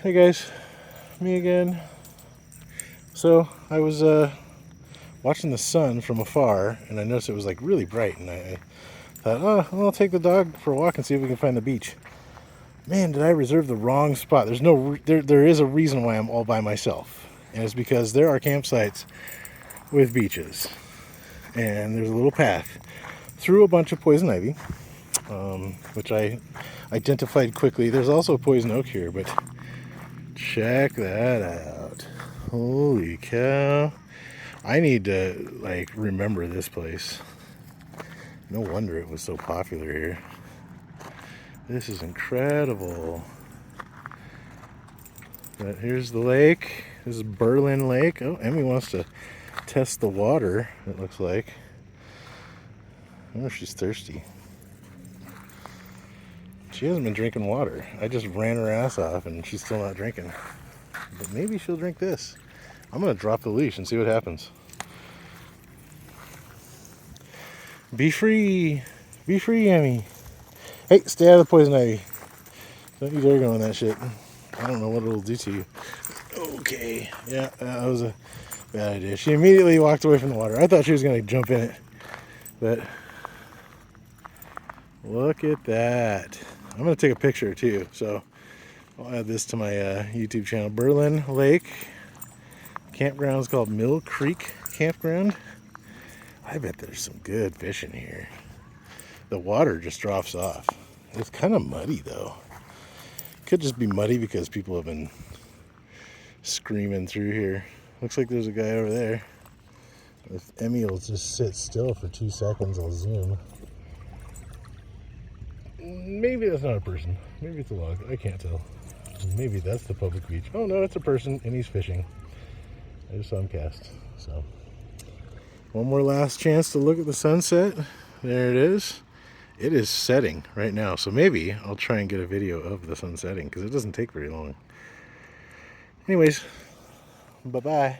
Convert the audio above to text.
Hey guys, me again. So I was watching the sun from afar, and I noticed it was like really bright, and I thought, oh, well, I'll take the dog for a walk and see if we can find the beach. Man, did I reserve the wrong spot? There is a reason why I'm all by myself, and it's because there are campsites with beaches, and there's a little path through a bunch of poison ivy, which I identified quickly. There's also poison oak here, but check that out. Holy cow. I need to, like, remember this place. No wonder it was so popular here. This is incredible. But here's the lake. This is Berlin Lake. Oh, Emmy wants to test the water, it looks like. I wonder if she's thirsty. She hasn't been drinking water. I just ran her ass off and she's still not drinking. But maybe she'll drink this. I'm going to drop the leash and see what happens. Be free. Be free, Emmy. Hey, stay out of the poison ivy. Don't you dare go in that shit. I don't know what it'll do to you. Okay. Yeah, that was a bad idea. She immediately walked away from the water. I thought she was going to jump in it. But look at that. I'm going to take a picture too. So I'll add this to my YouTube channel. Berlin Lake. Campground is called Mill Creek Campground. I bet there's some good fishing here. The water just drops off. It's kind of muddy though. Could just be muddy because people have been screaming through here. Looks like there's a guy over there. If Emmy will just sit still for 2 seconds, I'll zoom. Maybe that's not a person. Maybe it's a log. I can't tell. Maybe that's the public beach. Oh no, it's a person and he's fishing. I just saw him cast. So one more last chance to look at the sunset. There it is. It is setting right now, so maybe I'll try and get a video of the sun setting because it doesn't take very long. Anyways, bye-bye.